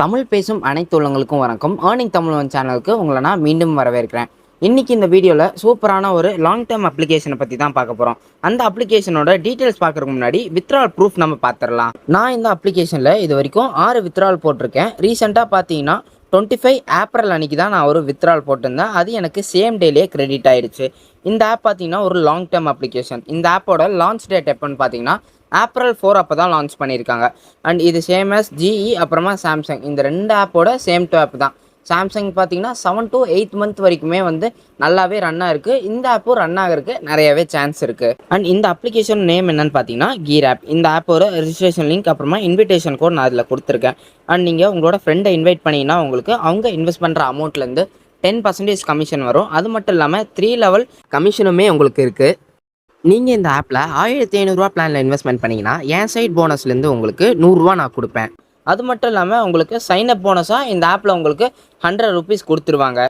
தமிழ் பேசும் அனைத்து உள்ளவங்களுக்கும் வணக்கம். ஏர்னிங் தமிழ் சேனலுக்கு உங்களை நான் மீண்டும் வரவேற்கிறேன். இன்றைக்கி இந்த வீடியோவில் சூப்பரான ஒரு லாங் டேர்ம் அப்ளிகேஷனை பற்றி தான் பார்க்க போகிறோம். அந்த அப்ளிகேஷனோட டீட்டெயில்ஸ் பார்க்குறதுக்கு முன்னாடி வித்ட்ரால் ப்ரூஃப் நம்ம பார்த்துடலாம். நான் இந்த அப்ளிகேஷனில் இது வரைக்கும் 6 வித்ட்ரால் போட்டிருக்கேன். ரீசெண்டாக பார்த்தீங்கன்னா 25 ஏப்ரல் அன்றைக்கி தான் நான் ஒரு வித்ட்ரால் போட்டிருந்தேன். அது எனக்கு சேம் டேலேயே கிரெடிட் ஆகிடுச்சு. இந்த ஆப் பார்த்தீங்கன்னா ஒரு லாங் டேர்ம் அப்ளிகேஷன். இந்த ஆப்போட லான்ச் டேட் எப்போன்னு பார்த்தீங்கன்னா ஏப்ரல் 4 அப்போ தான் லான்ச் பண்ணியிருக்காங்க. அண்ட் இது சேம் as GE அப்புறமா சாம்சங் இந்த 2 ஆப்போட சேம் டு ஆப் தான். சாம்சங் பார்த்தீங்கன்னா 7 to 8 மந்த் வரைக்குமே நல்லாவே ரன் ஆகிருக்கு. இந்த ஆப்பும் ரன் ஆகிறதுக்கு நிறையவே சான்ஸ் இருக்குது. அண்ட் இந்த அப்ளிகேஷன் நேம் என்னன்னு பார்த்தீங்கன்னா கீர் ஆப். இந்த ஆப்போட ரெஜிஸ்ட்ரேஷன் லிங்க் அப்புறமா இன்விடேஷன் கோட் நான் அதில் கொடுத்துருக்கேன். அண்ட் நீங்கள் உங்களோட ஃப்ரெண்டை இன்வைட் பண்ணிங்கன்னா உங்களுக்கு அவங்க இன்வெஸ்ட் பண்ணுற அமௌண்ட்லேருந்து 10% கமிஷன் வரும். அது மட்டும் இல்லாமல் 3 லெவல் கமிஷனுமே உங்களுக்கு இருக்குது. நீங்கள் இந்த ஆப்பில் 1500 பிளானில் இன்வெஸ்ட்மெண்ட் பண்ணிங்கன்னா என் சைட் போனஸ்லேருந்து உங்களுக்கு 100 நான் கொடுப்பேன். அது மட்டும் இல்லாமல் உங்களுக்கு சைன் அப் போனஸாக இந்த ஆப்பில் உங்களுக்கு 100 rupees கொடுத்துருவாங்க.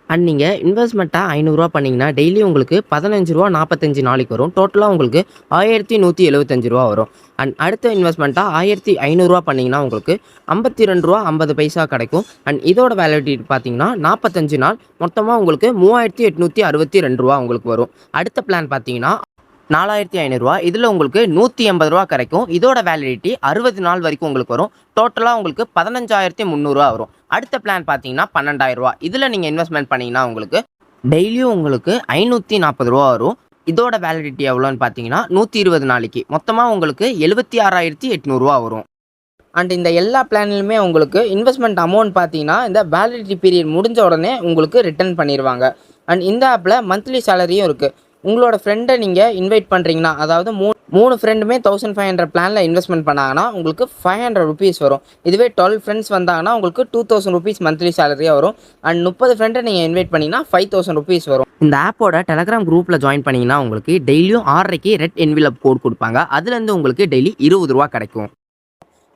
அண்ட் நீங்கள் இன்வெஸ்ட்மெண்ட்டாக 500 பண்ணிங்கன்னா டெய்லி உங்களுக்கு 15 ரூபா 45 நாளைக்கு வரும். டோட்டலாக உங்களுக்கு 1175 வரும். அண்ட் அடுத்த இன்வெஸ்ட்மெண்ட்டாக 1500 பண்ணிங்கன்னா உங்களுக்கு 52 ரூபா 50 பைசா கிடைக்கும். அண்ட் இதோட வேலிடிட்டி பார்த்தீங்கன்னா 45 நாள், மொத்தமாக உங்களுக்கு 3862 உங்களுக்கு வரும். அடுத்த பிளான் பார்த்தீங்கன்னா 4500 இதில் உங்களுக்கு 180 கிடைக்கும். இதோட வேலிடிட்டி 60 நாள் வரைக்கும் உங்களுக்கு வரும். டோட்டலாக உங்களுக்கு 15300 வரும். அடுத்த பிளான் பார்த்தீங்கன்னா 12000. இதில் நீங்கள் இன்வெஸ்ட்மெண்ட் பண்ணிங்கன்னா உங்களுக்கு டெய்லியும் உங்களுக்கு 540 வரும். இதோட வேலிடிட்டி எவ்வளோன்னு பார்த்தீங்கன்னா 120 நாளைக்கு, மொத்தமாக உங்களுக்கு 76800 வரும். அண்ட் இந்த எல்லா பிளான்லையுமே உங்களுக்கு இன்வெஸ்ட்மெண்ட் அமௌண்ட் பார்த்தீங்கன்னா இந்த வேலிடிட்டி பீரியட் முடிஞ்ச உடனே உங்களுக்கு ரிட்டர்ன் பண்ணிடுவாங்க. அண்ட் இந்த ஆப்பில் மந்த்லி சேலரியும் இருக்குது. உங்களோட ஃப்ரெண்டை நீங்கள் இன்வைட் பண்ணுறீங்கன்னா, அதாவது மூணு ஃப்ரெண்டுமே 1500 பிளானில் இன்வெஸ்ட்மெண்ட் பண்ணாங்கன்னா உங்களுக்கு 500 rupees வரும். இதுவே 12 ஃப்ரெண்ட்ஸ் வந்தாங்கன்னா உங்களுக்கு 2000 rupees மந்த்லி சேலரியாக வரும். அண்ட் 30 ஃப்ரெண்டை நீங்கள் இன்வைட் பண்ணிங்கன்னா 5000 rupees வரும். இந்த ஆப்போட டெலகிராம் குரூப்பில் ஜாயின் பண்ணிங்கன்னா உங்களுக்கு டெய்லியும் 6:30 ரெட் என்விலப் கோட் கொடுப்பாங்க. அதுலேருந்து உங்களுக்கு டெய்லி 20 ரூபா கிடைக்கும்.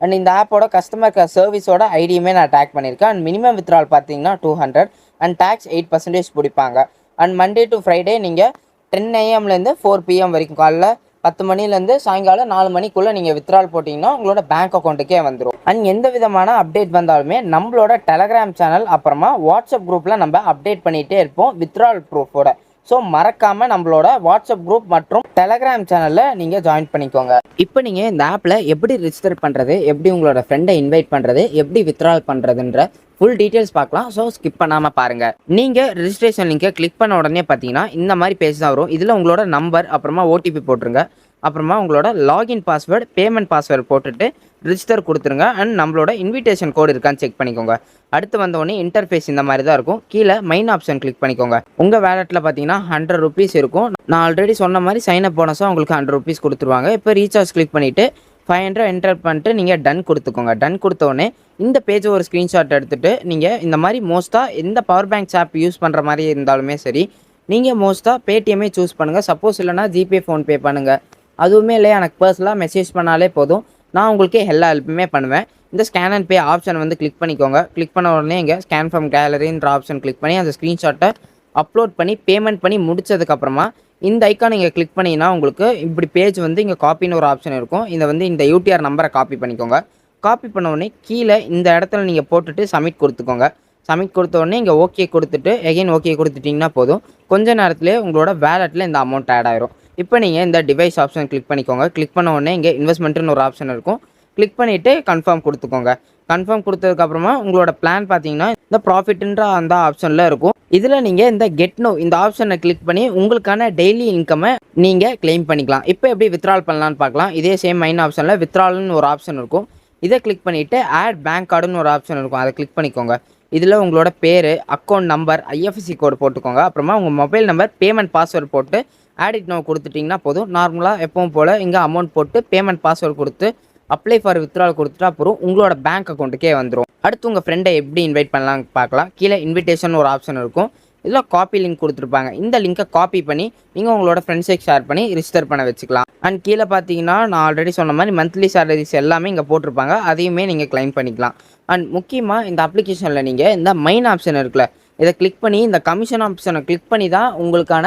அண்ட் இந்த ஆப்போட கஸ்டமர் கேர் சர்வீஸோட ஐடியுமே நான் டேக் பண்ணியிருக்கேன். அண்ட் மினிமம் வித்ட்ரால் பார்த்தீங்கன்னா 200 அண்ட் டேக்ஸ் 8% பிடிப்பாங்க. அண்ட் மண்டே டு ஃப்ரைடே நீங்கள் 10 AM - 4 PM வரைக்கும், காலைல 10 மணிலேருந்து சாயங்காலம் 4 மணிக்குள்ளே நீங்கள் வித்ட்ரால் போட்டிங்கன்னா உங்களோட பேங்க் அக்கௌண்ட்டுக்கே வந்துடும். அண்ட் எந்த விதமான அப்டேட் வந்தாலுமே நம்மளோட டெலகிராம் சேனல் அப்புறமா வாட்ஸ்அப் குரூப்பில் நம்ம அப்டேட் பண்ணிகிட்டே இருப்போம் வித்ட்ரால் ப்ரூஃபோட. ஸோ மறக்காமல் நம்மளோட வாட்ஸ்அப் குரூப் மற்றும் டெலகிராம் சேனலில் நீங்கள் ஜாயின் பண்ணிக்கோங்க. இப்போ நீங்கள் இந்த ஆப்பில் எப்படி ரிஜிஸ்டர் பண்ணுறது, எப்படி உங்களோட ஃப்ரெண்டை இன்வைட் பண்ணுறது, எப்படி வித்ட்ரால் பண்ணுறதுன்ற ஃபுல் டீட்டெயில்ஸ் பார்க்கலாம். ஸோ ஸ்கிப் பண்ணாமல் பாருங்கள். நீங்கள் ரெஜிஸ்ட்ரேஷன் லிங்கை கிளிக் பண்ண உடனே பார்த்தீங்கன்னா இந்த மாதிரி பேஜ் தான் வரும். இதில் உங்களோட நம்பர் அப்புறமா OTP போட்டுருங்க. அப்புறமா உங்களோட லாகின் பாஸ்வேர்டு, பேமெண்ட் பாஸ்வேர்டு போட்டுட்டு ரிஜிஸ்டர் கொடுத்துருங்க. அண்ட் நம்மளோட இன்விடேஷன் கோடு இருக்கான்னு செக் பண்ணிக்கோங்க. அடுத்து வந்தோடனே இன்டர்ஃபேஸ் இந்த மாதிரி தான் இருக்கும். கீழே மைன் ஆப்ஷன் கிளிக் பண்ணிக்கோங்க. உங்கள் வேலெட்டில் பார்த்தீங்கன்னா 100 rupees இருக்கும். நான் ஆல்ரெடி சொன்ன மாதிரி சைன் அப் போனஸாக உங்களுக்கு 100 rupees கொடுத்துருவாங்க. இப்போ ரீசார்ஜ் கிளிக் பண்ணிவிட்டு 500 என்டர் பண்ணிட்டு நீங்கள் டன் கொடுத்துக்கோங்க. டன் கொடுத்தோடனே இந்த பேஜை ஒரு ஸ்க்ரீன்ஷாட் எடுத்துகிட்டு நீங்கள் இந்த மாதிரி மோஸ்ட்டாக எந்த பவர் பேங்க்ஸ் ஆப் யூஸ் பண்ணுற மாதிரி இருந்தாலுமே சரி, நீங்கள் மோஸ்ட்டாக பேடிஎம்மே சூஸ் பண்ணுங்கள். சப்போஸ் இல்லைனா ஜிபே, ஃபோன்பே பண்ணுங்கள். அதுவுமே இல்லை, எனக்கு பர்சனலாக மெசேஜ் பண்ணாலே போதும், நான் உங்களுக்கு எல்லா ஹெல்ப்புமே பண்ணுவேன். இந்த scan and Pay option click பண்ணிக்கோங்க. கிளிக் பண்ண உடனே இங்கே ஸ்கேன் ஃப்ரம் கேலரின்ற ஆப்ஷன் கிளிக் பண்ணி அந்த ஸ்க்ரீன்ஷாட்டை அப்லோட் பண்ணி பேமெண்ட் பண்ணி முடிச்சதுக்கப்புறமா இந்த ஐக்கான் நீங்கள் கிளிக் பண்ணிங்கன்னா உங்களுக்கு இப்படி பேஜ் இங்கே காப்பின்னு ஒரு ஆப்ஷன் இருக்கும். இதை இந்த UTR நம்பரை காப்பி பண்ணிக்கோங்க. காப்பி பண்ண உடனே கீழே இந்த இடத்துல நீங்கள் போட்டுட்டு சப்மிட் கொடுத்துக்கோங்க. சப்மிட் கொடுத்த உடனே இங்கே ஓகே கொடுத்துட்டு எகைன் ஓகே கொடுத்துட்டிங்கன்னா போதும், கொஞ்ச நேரத்துலேயே உங்களோட வேலெட்டில் இந்த அமௌண்ட் ஆட் ஆயிரும். இப்போ நீங்கள் இந்த டிவைஸ் ஆப்ஷன் கிளிக் பண்ணிக்கோங்க. கிளிக் பண்ண உடனே இங்கே இன்வெஸ்ட்மெண்ட்டுன்னு ஒரு ஆப்ஷன் இருக்கும். கிளிக் பண்ணிவிட்டு கன்ஃபார்ம் கொடுத்துக்கோங்க. கன்ஃபார்ம் கொடுத்ததுக்கப்புறமா உங்களோட பிளான் பார்த்தீங்கன்னா இந்த ப்ராஃபிட்ன்ற அந்த ஆப்ஷனில் இருக்கும். இதில் நீங்கள் இந்த கெட் நோ இந்த ஆப்ஷனை கிளிக் பண்ணி உங்களுக்கான டெய்லி இன்கம்மை நீங்கள் கிளைம் பண்ணிக்கலாம். இப்போ எப்படி வித்ட்ரால் பண்ணலான்னு பார்க்கலாம். இதே சேம் மைன் ஆப்ஷனில் வித்ட்ரால்னு ஒரு ஆப்ஷன் இருக்கும். இதை கிளிக் பண்ணிவிட்டு ஆட் பேங்க் கார்டுன்னு ஒரு ஆப்ஷன் இருக்கும். அதை கிளிக் பண்ணிக்கோங்க. இதில் உங்களோட பேர், அக்கௌண்ட் நம்பர், IFSC கோடு போட்டுக்கோங்க. அப்புறமா உங்கள் மொபைல் நம்பர், பேமெண்ட் பாஸ்வேர்டு போட்டு ஆடிட் நோ கொடுத்துட்டிங்கன்னா போதும். நார்மலாக எப்பவும் போல் இங்கே அமௌண்ட் போட்டு பேமெண்ட் பாஸ்வேர்டு கொடுத்து அப்ளை ஃபார் வித்ட்ரால் கொடுத்துட்டா அப்புறம் உங்களோட பேங்க் அக்கௌண்ட்டுக்கே வந்துடும். அடுத்து உங்கள் ஃப்ரெண்டை எப்படி இன்வைட் பண்ணலாம்னு பார்க்கலாம். கீழே இன்விடேஷன் ஒரு ஆப்ஷன் இருக்கும். இதில் காப்பி லிங்க் கொடுத்துருப்பாங்க. இந்த லிங்கை காப்பி பண்ணி நீங்கள் உங்களோட ஃப்ரெண்ட்ஸுக்கு ஷேர் பண்ணி ரிஜிஸ்டர் பண்ண வச்சுக்கலாம். அண்ட் கீழே பார்த்தீங்கன்னா நான் ஆல்ரெடி சொன்ன மாதிரி மந்த்லி சேலரிஸ் எல்லாமே இங்கே போட்டிருப்பாங்க. அதையுமே நீங்கள் கிளைம் பண்ணிக்கலாம். அண்ட் முக்கியமாக இந்த அப்ளிகேஷனில் நீங்கள் இந்த மைன் ஆப்ஷன் இருக்குல்ல, இதை கிளிக் பண்ணி இந்த கமிஷன் ஆப்ஷனை கிளிக் பண்ணி தான் உங்களுக்கான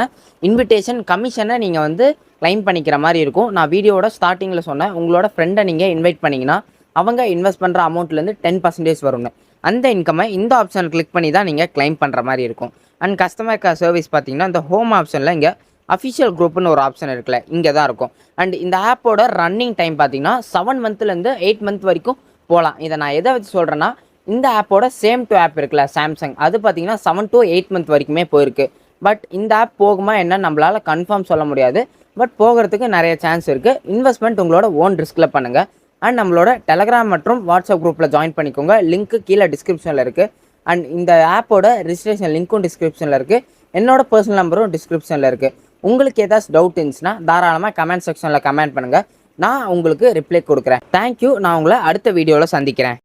இன்விடேஷன் கமிஷனை நீங்கள் கிளைம் பண்ணிக்கிற மாதிரி இருக்கும். நான் வீடியோட ஸ்டார்டிங்கில் சொன்னேன், உங்களோட ஃப்ரெண்டை நீங்கள் இன்வைட் பண்ணிங்கன்னா அவங்க இன்வெஸ்ட் பண்ணுற அமௌண்ட்லேருந்து 10% வரும்னு. அந்த இன்கம்மை இந்த ஆப்ஷன் கிளிக் பண்ணி தான் நீங்கள் கிளைம் பண்ணுற மாதிரி இருக்கும். அண்ட் கஸ்டமர் கேர் சர்வீஸ் பார்த்தீங்கன்னா இந்த ஹோம் ஆப்ஷனில் இங்கே அஃபிஷியல் குரூப்னு ஒரு ஆப்ஷன் இருக்குல்ல, இங்கே தான் இருக்கும். அண்ட் இந்த ஆப்போட ரன்னிங் டைம் பார்த்தீங்கன்னா 7 மந்த்லேருந்து 8 மந்த் வரைக்கும் போகலாம். இதை நான் எதை வச்சு சொல்கிறேன்னா, இந்த ஆப்போட சேம் டு ஆப் இருக்குல்ல சாம்சங், அது பார்த்தீங்கன்னா 7 to 8 மந்த் வரைக்குமே போயிருக்கு. பட் இந்த ஆப் போகுமா என்ன நம்மளால் கன்ஃபார்ம் சொல்ல முடியாது. பட் போகிறதுக்கு நிறைய சான்ஸ் இருக்குது. இன்வெஸ்ட்மெண்ட் உங்களோட ஓன் ரிஸ்கில் பண்ணுங்கள். அண்ட் நம்மளோட டெலகிராம் மற்றும் வாட்ஸ்அப் குரூப்பில் ஜாயின் பண்ணிக்கோங்க. லிங்க்கு கீழே டிஸ்கிரிப்ஷனில் இருக்குது. அண்ட் இந்த ஆப்போட ரிஜிஸ்ட்ரேஷன் லிங்க்கும் டிஸ்கிரிப்ஷனில் இருக்குது. என்னோட பர்சனல் நம்பரும் டிஸ்கிரிப்ஷனில் இருக்குது. உங்களுக்கு ஏதாச்சும் டவுட் இருந்துச்சுன்னா தாராளமாக கமெண்ட் செக்ஷனில் கமெண்ட் பண்ணுங்கள். நான் உங்களுக்கு ரிப்ளை கொடுக்குறேன். தேங்க்யூ. நான் உங்களை அடுத்த வீடியோவில் சந்திக்கிறேன்.